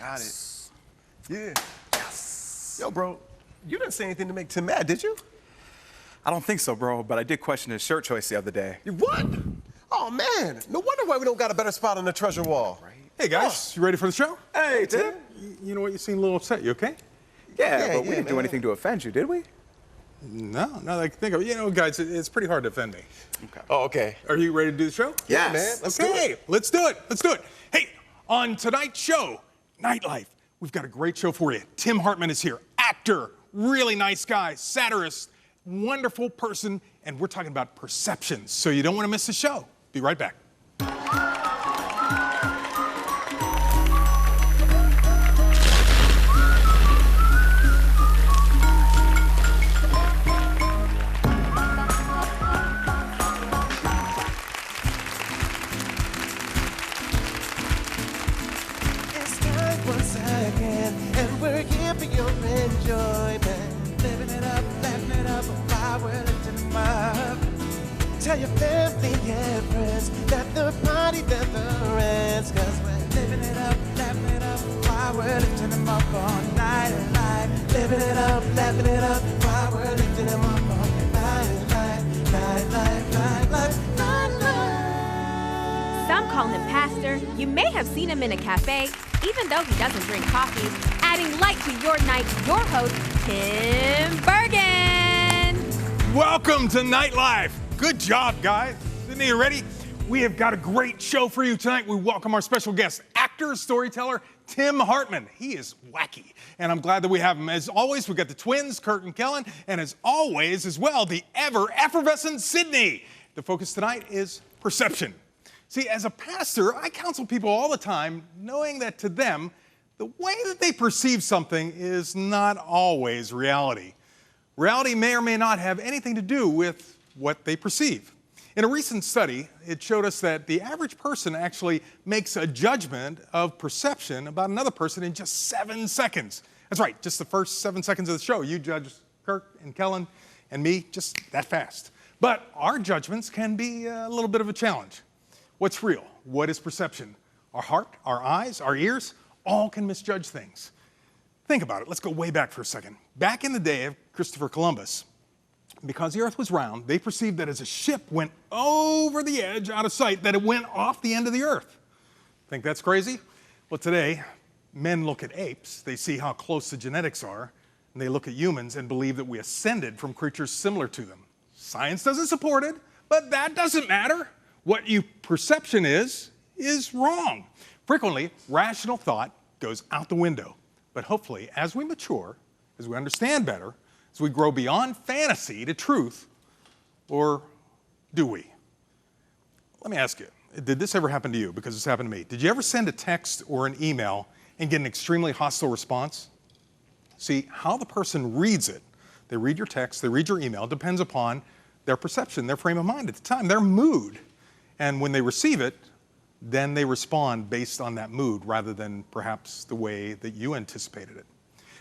Got it. Yeah. Yes. Yo, bro, you didn't say anything to make Tim mad, did you? I don't think so, bro, but I did question his shirt choice the other day. What? Oh, man. No wonder why we don't got a better spot on the treasure wall. Right? Hey, guys, you ready for the show? Hey, Tim. You know what? You seem a little upset. You okay? Yeah, but we yeah, didn't do man. anything to offend you, did we? No, not that I can think of it. You know, guys, it's pretty hard to offend me. Okay. Oh, okay. Are you ready to do the show? Yeah, man. Let's do it. Let's do it. Let's do it. Hey, on tonight's show, Nightlife, we've got a great show for you. Tim Hartman is here, actor, really nice guy, satirist, wonderful person, and we're talking about perceptions, so you don't want to miss the show. Be right back. It's time once again, and we're here for your enjoyment. Living it up, laughing it up, while we're lifting them up. Tell your family and friends that the party never ends. Cause we're living it up, laughing it up, while we're lifting them up all night and night. Living it up, laughing it up, while we're lifting them up all night and night. Night, night, night, night, night, night. Some call him Pastor. You may have seen him in a cafe, even though he doesn't drink coffee. Adding light to your night, your host, Tim Burgan. Welcome to Nightlife. Good job, guys. Sydney, you ready? We have got a great show for you tonight. We welcome our special guest, actor, storyteller, Tim Hartman. He is wacky, and I'm glad that we have him. As always, we've got the twins, Kurt and Kellen, and as always, as well, the ever-effervescent Sydney. The focus tonight is perception. See, as a pastor, I counsel people all the time, knowing that to them, the way that they perceive something is not always reality. Reality may or may not have anything to do with what they perceive. In a recent study, it showed us that the average person actually makes a judgment of perception about another person in just 7 seconds. That's right, just the first 7 seconds of the show. You judge Kurt and Kellen and me just that fast. But our judgments can be a little bit of a challenge. What's real? What is perception? Our heart, our eyes, our ears, all can misjudge things. Think about it. Let's go way back for a second. Back in the day of Christopher Columbus, because the earth was round, they perceived that as a ship went over the edge out of sight, that it went off the end of the earth. Think that's crazy? Well, today, men look at apes, they see how close the genetics are, and they look at humans and believe that we ascended from creatures similar to them. Science doesn't support it, but that doesn't matter. What your perception is wrong. Frequently, rational thought goes out the window. But hopefully, as we mature, as we understand better, as we grow beyond fantasy to truth, or do we? Let me ask you, did this ever happen to you? Because it's happened to me. Did you ever send a text or an email and get an extremely hostile response? See, how the person reads it, they read your text, they read your email, depends upon their perception, their frame of mind at the time, their mood. And when they receive it, then they respond based on that mood rather than perhaps the way that you anticipated it.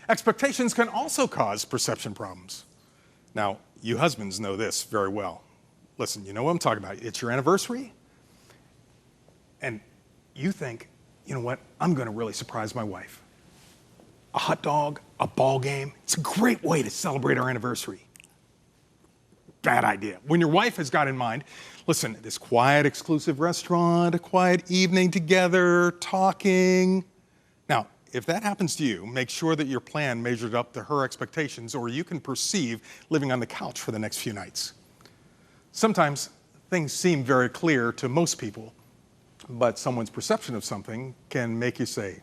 Expectations can also cause perception problems. Now, you husbands know this very well. Listen, you know what I'm talking about. It's your anniversary, and you think, you know what, I'm going to really surprise my wife. A hot dog, a ball game, it's a great way to celebrate our anniversary. Bad idea. When your wife has got in mind, listen, this quiet, exclusive restaurant, a quiet evening together, talking. Now, if that happens to you, make sure that your plan measured up to her expectations, or you can perceive living on the couch for the next few nights. Sometimes things seem very clear to most people, but someone's perception of something can make you say,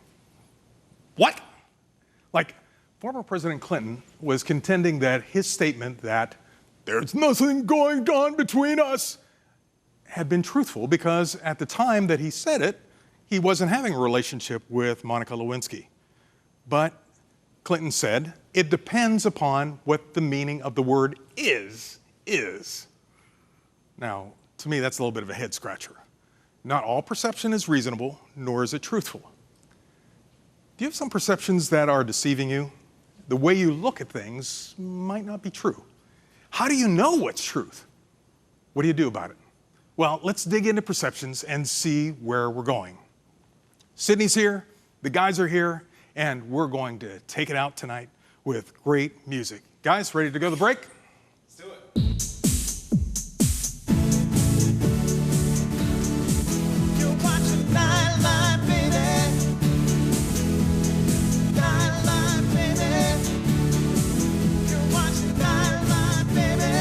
what? Like, former President Clinton was contending that his statement that there's nothing going on between us had been truthful because at the time that he said it, he wasn't having a relationship with Monica Lewinsky. But Clinton said, it depends upon what the meaning of the word is. Now, to me, that's a little bit of a head scratcher. Not all perception is reasonable, nor is it truthful. Do you have some perceptions that are deceiving you? The way you look at things might not be true. How do you know what's truth? What do you do about it? Well, let's dig into perceptions and see where we're going. Sydney's here, the guys are here, and we're going to take it out tonight with great music. Guys, ready to go to the break? Let's do it. You're watching Nightline, baby. Nightline, baby. You're watching Nightline, baby.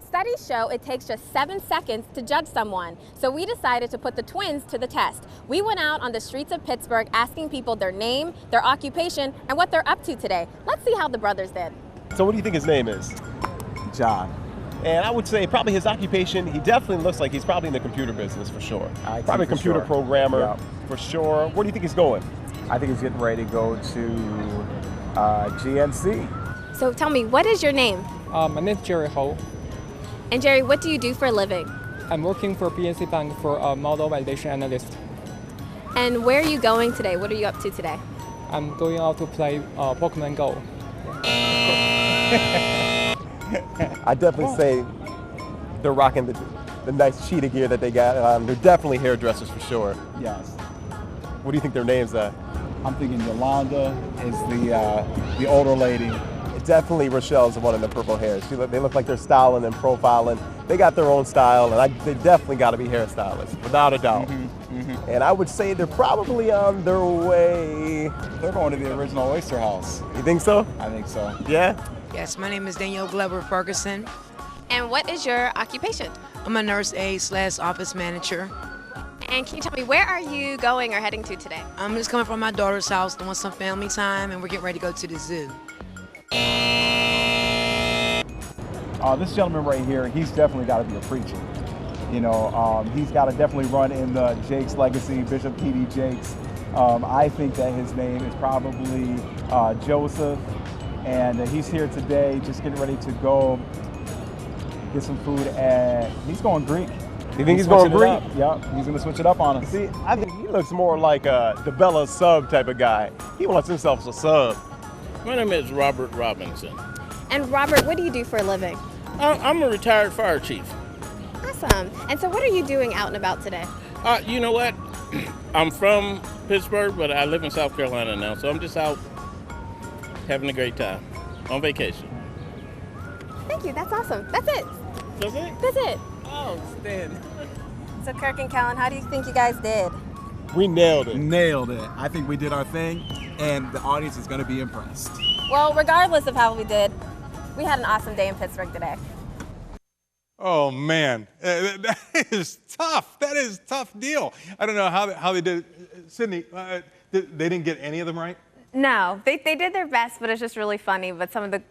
Studies show it takes just 7 seconds to judge someone, so we decided to put the twins to the test. We went out on the streets of Pittsburgh asking people their name, their occupation, and what they're up to today. Let's see how the brothers did. So what do you think his name is? John. And I would say probably his occupation, he definitely looks like he's probably in the computer business for sure. Probably a computer programmer, Yep. for sure. Where do you think he's going? I think he's getting ready to go to GNC. So tell me, what is your name? My name is Jerry Ho. And Jerry, what do you do for a living? I'm working for PNC Bank for a model validation analyst. And where are you going today? What are you up to today? I'm going out to play Pokemon Go. I definitely say they're rocking the nice cheetah gear that they got. They're definitely hairdressers for sure. Yes. What do you think their names are? I'm thinking Yolanda is the older lady. Definitely Rochelle's the one in the purple hair. They look like they're styling and profiling. They got their own style, and they definitely got to be hairstylists, without a doubt. And I would say they're probably on their way. They're going to the original Oyster House. You think so? I think so. Yeah? Yes, my name is Danielle Glover Ferguson. And what is your occupation? I'm a nurse aide / office manager. And can you tell me, where are you going or heading to today? I'm just coming from my daughter's house, doing some family time, and we're getting ready to go to the zoo. This gentleman right here, he's definitely got to be a preacher. You know, he's got to definitely run in the Jakes legacy, Bishop T.D. Jakes. I think that his name is probably Joseph, and he's here today just getting ready to go get some food, and he's going Greek. You think he's going Greek? Yep, he's going to switch it up on us. See, I think he looks more like the Bella sub type of guy. He wants himself a sub. My name is Robert Robinson. And Robert, what do you do for a living? I'm a retired fire chief. Awesome. And so what are you doing out and about today? You know what? I'm from Pittsburgh, but I live in South Carolina now, so I'm just out having a great time on vacation. Thank you. That's awesome. That's it. That's it? That's it. Oh, Stan. So Kirk and Callan, how do you think you guys did? We nailed it. Nailed it. I think we did our thing, and the audience is going to be impressed. Well, regardless of how we did, we had an awesome day in Pittsburgh today. Oh, man. That is tough. That is a tough deal. I don't know how they did it. Sydney, they didn't get any of them right? No, they did their best, but it's just really funny. But some of the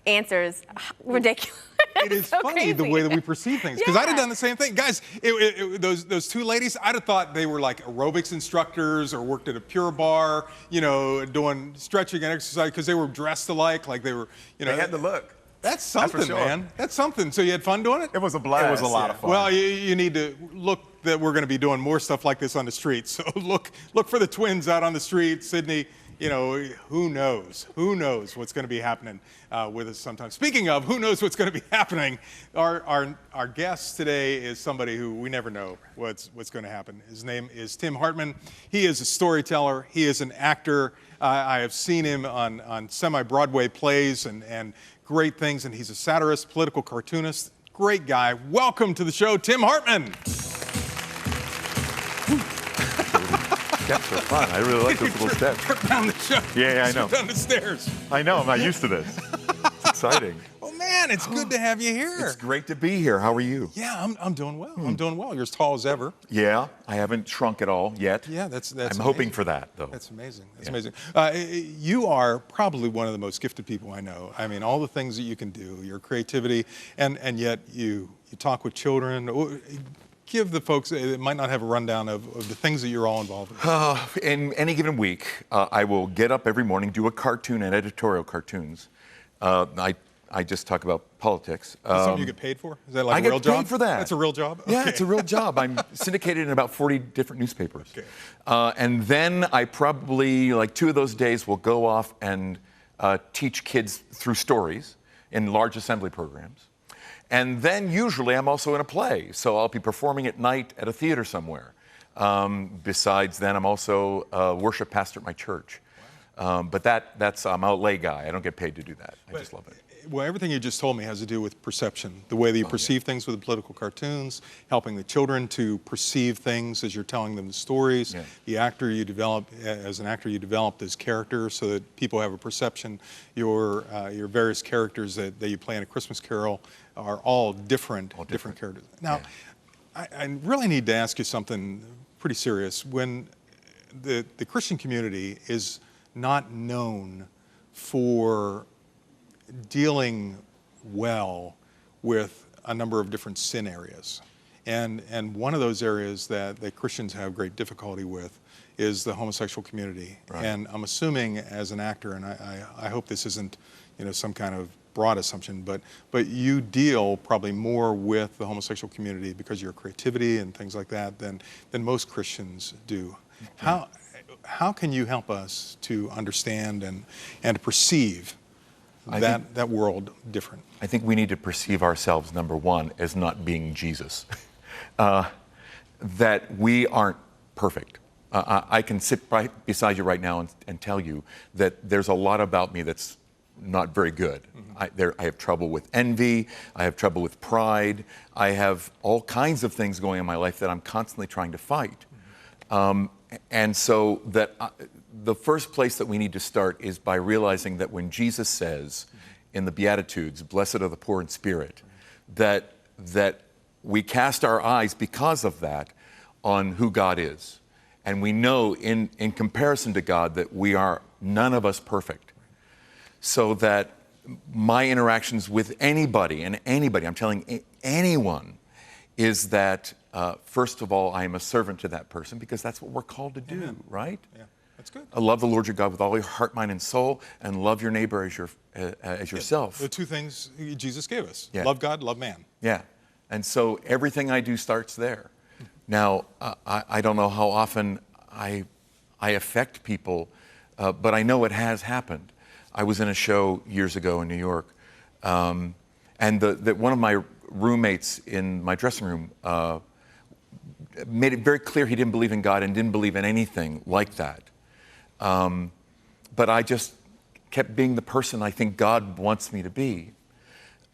answers, ridiculous. It is so funny the crazy. way that we perceive things, because I'd have Yeah. done the same thing. Guys, those two ladies, I'd have thought they were like aerobics instructors or worked at a Pure Bar, you know, doing stretching and exercise, because they were dressed alike, like they were, you know. They had the look. That's something, sure. man. That's something. So you had fun doing it? It was a blast. It was a lot of fun. Well, you need to look that we're going to be doing more stuff like this on the streets. So look for the twins out on the street. Sydney, you know, who knows? Who knows what's going to be happening with us sometimes. Speaking of who knows what's going to be happening, our guest today is somebody who we never know what's going to happen. His name is Tim Hartman. He is a storyteller. He is an actor. I have seen him on semi-Broadway plays and great things, and he's a satirist, political cartoonist. Great guy. Welcome to the show, Tim Hartman. Steps are fun. I really like those little steps. Trip down the show. Yeah, I know. Trip down the stairs. I know. I'm not used to this. It's exciting. Oh man, it's good to have you here. It's great to be here. How are you? Yeah, I'm doing well. I'm doing well. You're as tall as ever. Yeah, I haven't shrunk at all yet. Yeah, that's I'm amazing. hoping for that, though. That's amazing. That's Yeah. amazing. You are probably one of the most gifted people I know. I mean, all the things that you can do, your creativity, and yet you talk with children. Give the folks that might not have a rundown of the things that you're all involved in. In any given week, I will get up every morning, do a cartoon and editorial cartoons. I just talk about politics. Is that something you get paid for? Is that like I a get real job? paid for that. That's a real job? Yeah, Okay. it's a real job. I'm syndicated in about 40 different newspapers. Okay. And then I probably, like 2 of those days, will go off and teach kids through stories in large assembly programs. And then usually I'm also in a play, so I'll be performing at night at a theater somewhere. Besides then, I'm also a worship pastor at my church. But I'm a lay guy. I don't get paid to do that. I just love it. Well, everything you just told me has to do with perception, the way that you perceive things with the political cartoons, helping the children to perceive things as you're telling them the stories. Yeah. The actor you develop, as an actor, you develop this character so that people have a perception. Your various characters that you play in A Christmas Carol are all different characters. Now, I really need to ask you something pretty serious. When the Christian community is not known for dealing well with a number of different sin areas. And one of those areas that Christians have great difficulty with is the homosexual community. Right. And I'm assuming as an actor, and I hope this isn't some kind of broad assumption, but you deal probably more with the homosexual community because of your creativity and things like that than most Christians do. How can you help us to understand and to perceive that world different? I think we need to perceive ourselves, number one, as not being Jesus. That we aren't perfect. I can sit right beside you right now and tell you that there's a lot about me that's not very good. Mm-hmm. I have trouble with envy. I have trouble with pride. I have all kinds of things going on in my life that I'm constantly trying to fight. Mm-hmm. And so that the first place that we need to start is by realizing that when Jesus says in the Beatitudes, blessed are the poor in spirit, that we cast our eyes because of that on who God is. And we know in comparison to God that we are none of us perfect. So that my interactions with anybody, I'm telling anyone, is that first of all, I am a servant to that person because that's what we're called to do, Amen. Right? Yeah, that's good. Love the Lord your God with all your heart, mind, and soul, and love your neighbor as yourself. The two things Jesus gave us: yeah. Love God, love man. Yeah, and so everything I do starts there. Now, I don't know how often I affect people, but I know it has happened. I was in a show years ago in New York, and one of my roommates in my dressing room made it very clear he didn't believe in God and didn't believe in anything like that. But I just kept being the person I think God wants me to be.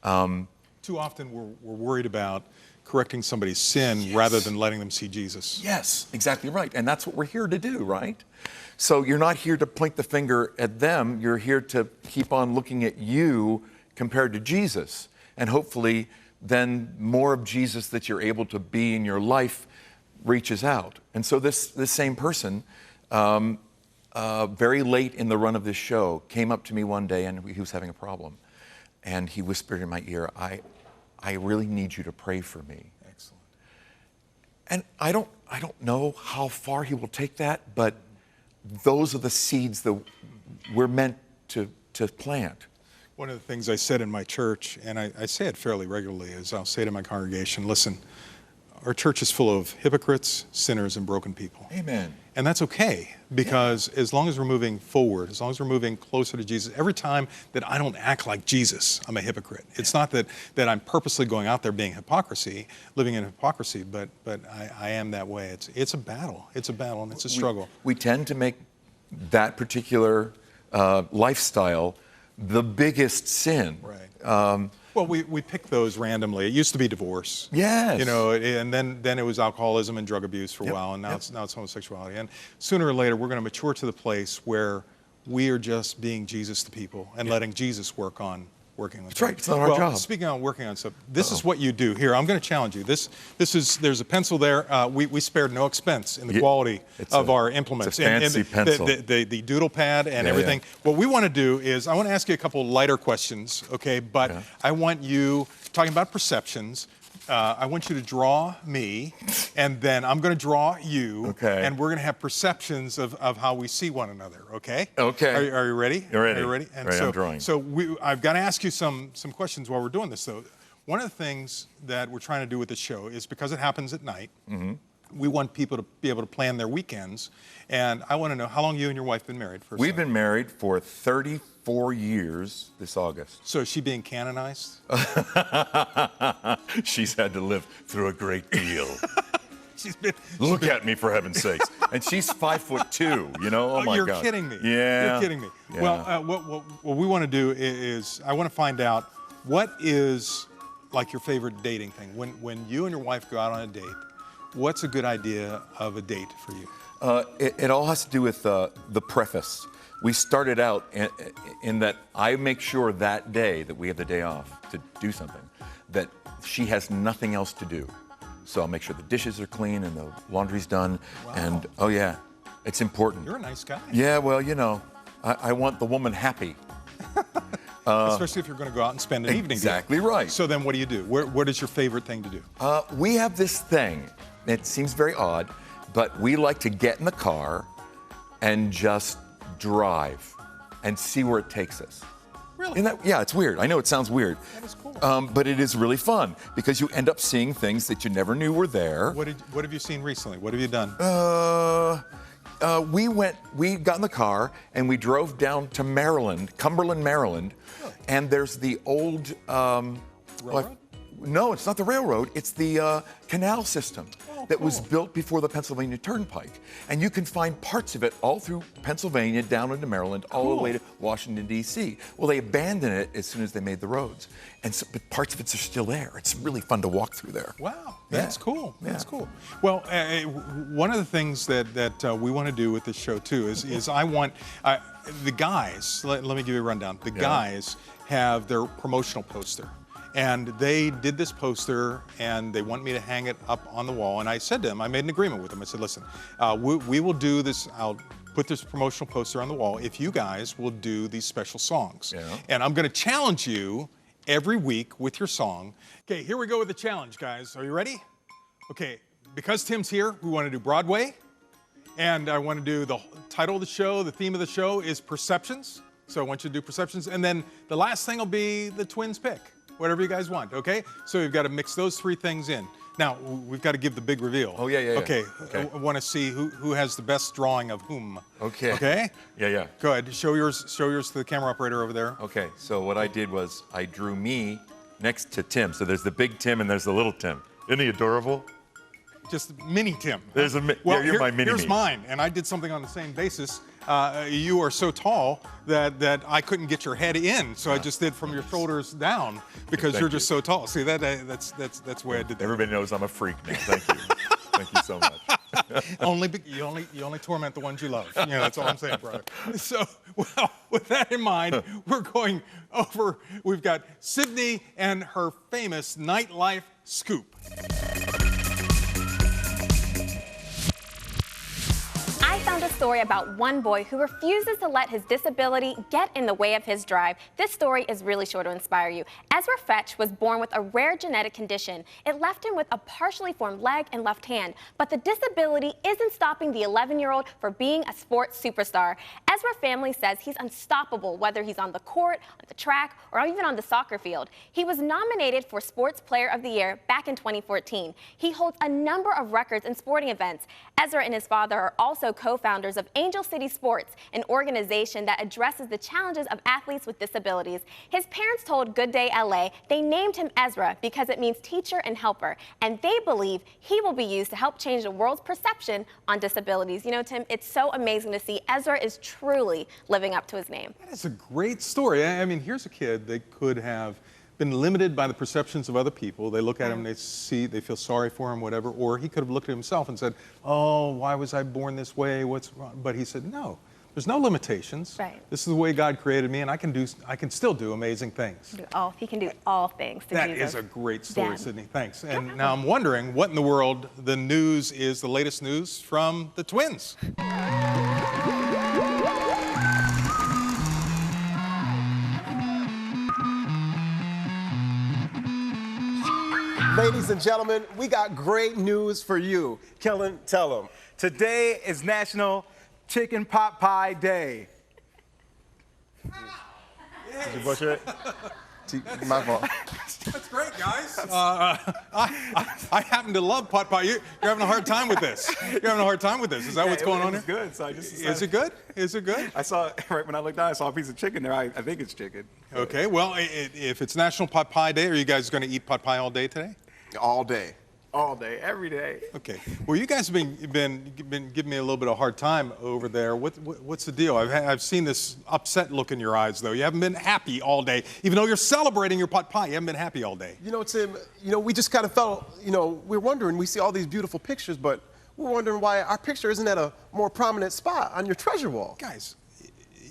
Too often we're worried about correcting somebody's sin yes. rather than letting them see Jesus. Yes, exactly right. And that's what we're here to do, right? So you're not here to point the finger at them. You're here to keep on looking at you compared to Jesus. And hopefully then more of Jesus that you're able to be in your life reaches out. And so this same person, very late in the run of this show, came up to me one day and he was having a problem. And he whispered in my ear, I really need you to pray for me. Excellent. And I don't know how far he will take that, but those are the seeds that we're meant to plant. One of the things I said in my church, and I say it fairly regularly, is I'll say to my congregation, listen, our church is full of hypocrites, sinners, and broken people. Amen. And that's okay, because as long as we're moving forward, as long as we're moving closer to Jesus, every time that I don't act like Jesus, I'm a hypocrite. It's not that I'm purposely going out there being living in hypocrisy, but I am that way. It's a battle. It's a battle, and it's a struggle. We tend to make that particular lifestyle the biggest sin. Right. Well, we pick those randomly. It used to be divorce. Yes. And then it was alcoholism and drug abuse for a while, and now it's homosexuality. And sooner or later, we're going to mature to the place where we are just being Jesus to people and letting Jesus work on working with That's right. It's not our job. Speaking of working on stuff, this is what you do. Here, I'm going to challenge you. There's a pencil there. We spared no expense in the quality of our implements. It's a fancy pencil. The doodle pad and everything. Yeah. What we want to do is I want to ask you a couple lighter questions, okay? But I want you, talking about perceptions, I want you to draw me, and then I'm going to draw you, okay. and we're going to have perceptions of how we see one another, okay? Okay. Are you ready? You're ready. Are you ready? And right, I'm drawing. So I've got to ask you some questions while we're doing this, though. One of the things that we're trying to do with this show is because it happens at night, we want people to be able to plan their weekends, and I want to know how long you and your wife been married. We've been married for 34 years this August. So is she being canonized? She's had to live through a great deal. She's been. Look at me, for heaven's sakes. And she's 5'2", you know? Oh, my You're God. kidding me. Yeah. You're kidding me. Yeah. Well, what we want to do is I want to find out what is like your favorite dating thing. When you and your wife go out on a date, what's a good idea of a date for you? It all has to do with the preface. We started out in that I make sure that day that we have the day off to do something, that she has nothing else to do. So I'll make sure the dishes are clean and the laundry's done. Wow. And, oh yeah, it's important. You're a nice guy. Yeah, well, you know, I want the woman happy. Especially if you're going to go out and spend an evening. Exactly right. So then what do you do? What is your favorite thing to do? We have this thing. It seems very odd, but we like to get in the car and just drive and see where it takes us. Really? Yeah, it's weird. I know it sounds weird. That is cool. But it is really fun because you end up seeing things that you never knew were there. What have you seen recently? What have you done? We got in the car and we drove down to Maryland, Cumberland, Maryland, and there's the old Railroad? No, it's not the railroad. It's the canal system that was cool. built before the Pennsylvania Turnpike. And you can find parts of it all through Pennsylvania, down into Maryland, all the way to Washington, D.C. Well, they abandoned it as soon as they made the roads. And so, but parts of it are still there. It's really fun to walk through there. Wow, that's cool. That's Yeah. cool. Well, one of the things that we want to do with this show too is I want the guys. Let me give you a rundown. The guys have their promotional poster. And they did this poster, and they want me to hang it up on the wall. And I said to them, I made an agreement with them. I said, listen, we will do this. I'll put this promotional poster on the wall if you guys will do these special songs. Yeah. And I'm going to challenge you every week with your song. Okay, here we go with the challenge, guys. Are you ready? Okay, because Tim's here, we want to do Broadway. And I want to do the title of the show, the theme of the show is Perceptions. So I want you to do Perceptions. And then the last thing will be the Twins pick. Whatever you guys want, okay? So you've got to mix those three things in. Now, we've got to give the big reveal. Oh, yeah. Okay, I want to see who has the best drawing of whom. Okay. Okay? Yeah. Go ahead, show yours to the camera operator over there. Okay, so what I did was I drew me next to Tim. So there's the big Tim and there's the little Tim. Isn't he adorable? Just mini Tim. There's you're my mini Here's me. mine, and I did something on the same basis. You are so tall that I couldn't get your head in, so I just did from your shoulders down because you're just so tall. See that's the way I did that. Everybody knows I'm a freak now. Thank you. Thank you so much. You only torment the ones you love. You know, that's all I'm saying, brother. So, well, with that in mind, we're going over. We've got Sydney and her famous nightlife scoop. I found a story about one boy who refuses to let his disability get in the way of his drive. This story is really sure to inspire you. Ezra Fetch was born with a rare genetic condition. It left him with a partially formed leg and left hand, but the disability isn't stopping the 11-year-old from being a sports superstar. Ezra's family says he's unstoppable, whether he's on the court, on the track, or even on the soccer field. He was nominated for Sports Player of the Year back in 2014. He holds a number of records in sporting events. Ezra and his father are also co-founders of Angel City Sports, an organization that addresses the challenges of athletes with disabilities. His parents told Good Day LA they named him Ezra because it means teacher and helper, and they believe he will be used to help change the world's perception on disabilities. You know, Tim, it's so amazing to see Ezra is truly living up to his name. That is a great story. I mean, here's a kid that could have been limited by the perceptions of other people. They look at him, they feel sorry for him, whatever, or he could have looked at himself and said, oh, why was I born this way? What's wrong? But he said, no, there's no limitations. Right. This is the way God created me, and I can still do amazing things. He can do all things through That Jesus. is a great story, Dad. Sydney. Thanks. And now I'm wondering what in the world the news is, the latest news from the Twins. Ladies and gentlemen, we got great news for you. Kellen, tell them. Today is National Chicken Pot Pie Day. Did you butcher it? My fault. That's great, guys. I happen to love pot pie. You're having a hard time with this. You're having a hard time with this. Is that what's going on It's here? good, so I just Is it good? Is it good? I saw, right when I looked down, I saw a piece of chicken there. I think it's chicken. Okay, well, if it's National Pot Pie Day, are you guys going to eat pot pie all day today? All day. All day, every day. Okay. Well, you guys have been giving me a little bit of a hard time over there. What's the deal? I've seen this upset look in your eyes, though. You haven't been happy all day. Even though you're celebrating your pot pie, you haven't been happy all day. You know, Tim, we just kind of felt, we're wondering, we see all these beautiful pictures, but we're wondering why our picture isn't at a more prominent spot on your treasure wall. Guys,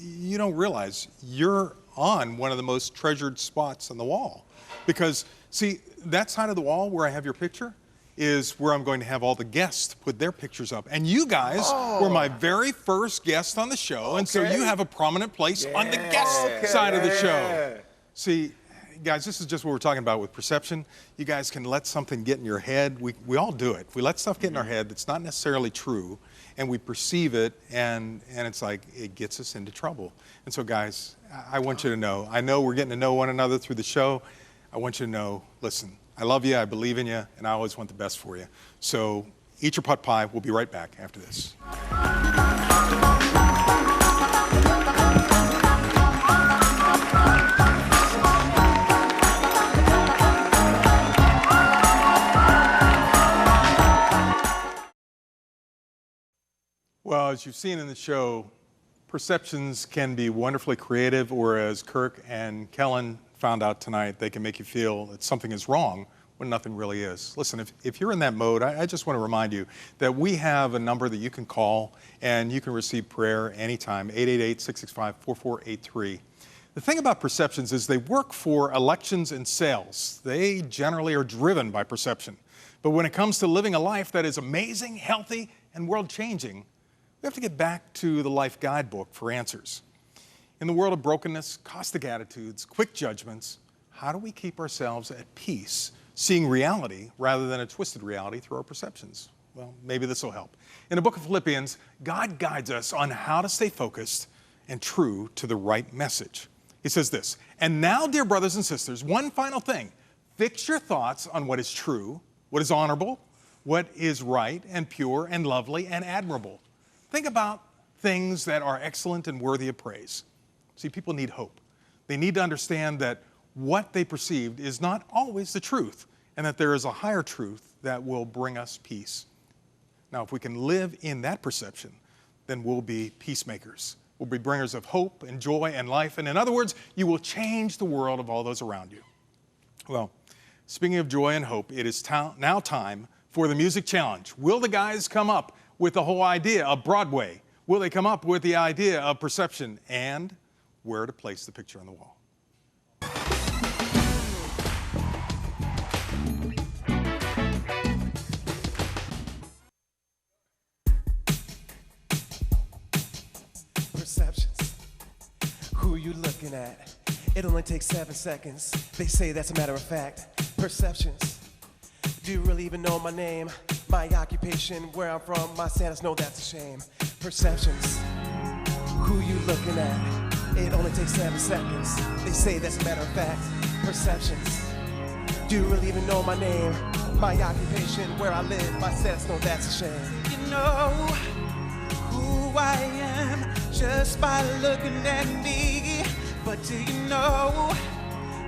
you don't realize you're on one of the most treasured spots on the wall. Because, see, that side of the wall where I have your picture is where I'm going to have all the guests put their pictures up. And you guys were my very first guest on the show, and so you have a prominent place on the guest side of the show. See, guys, this is just what we're talking about with perception. You guys can let something get in your head. We all do it. We let stuff get in our head that's not necessarily true, and we perceive it, and it's like it gets us into trouble. And so, guys, I want you to know, I know we're getting to know one another through the show. I want you to know, listen, I love you, I believe in you, and I always want the best for you. So eat your pot pie. We'll be right back after this. Well, as you've seen in the show, perceptions can be wonderfully creative, or as Kirk and Kellen found out tonight, they can make you feel that something is wrong when nothing really is. Listen, if you're in that mode, I just want to remind you that we have a number that you can call and you can receive prayer anytime, 888-665-4483. The thing about perceptions is they work for elections and sales. They generally are driven by perception. But when it comes to living a life that is amazing, healthy, and world-changing, we have to get back to the life guidebook for answers. In the world of brokenness, caustic attitudes, quick judgments, how do we keep ourselves at peace, seeing reality rather than a twisted reality through our perceptions? Well, maybe this will help. In the book of Philippians, God guides us on how to stay focused and true to the right message. He says this, "And now, dear brothers and sisters, one final thing. Fix your thoughts on what is true, what is honorable, what is right and pure and lovely and admirable. Think about things that are excellent and worthy of praise." See, people need hope. They need to understand that what they perceived is not always the truth, and that there is a higher truth that will bring us peace. Now, if we can live in that perception, then we'll be peacemakers. We'll be bringers of hope and joy and life. And in other words, you will change the world of all those around you. Well, speaking of joy and hope, it is now time for the music challenge. Will the guys come up with the whole idea of Broadway? Will they come up with the idea of perception and where to place the picture on the wall? Perceptions. Who you looking at? It only takes 7 seconds. They say that's a matter of fact. Perceptions. Do you really even know my name? My occupation, where I'm from, my status, no, that's a shame. Perceptions. Who you looking at? It only takes 7 seconds. They say that's a matter of fact. Perceptions. Do you really even know my name? My occupation, where I live, my status, no, that's a shame. You know who I am just by looking at me. But do you know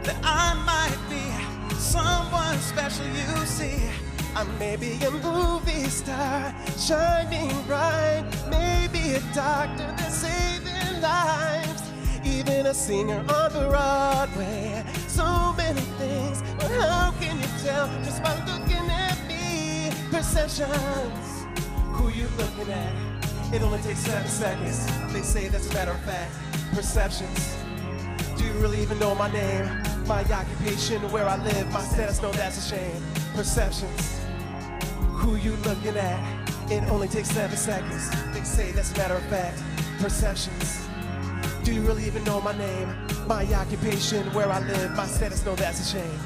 that I might be someone special, you see? I may be a movie star, shining bright, maybe a doctor that's saving lives, even a singer on Broadway. So many things, but how can you tell just by looking at me? Perceptions, who you looking at? It only takes 7 seconds. They say that's a matter of fact. Perceptions, do you really even know my name? My occupation, where I live, my status, no, that's a shame. Perceptions, who you looking at? It only takes 7 seconds. They say that's a matter of fact. Perceptions, do you really even know my name? My occupation, where I live, my status, no, that's a shame.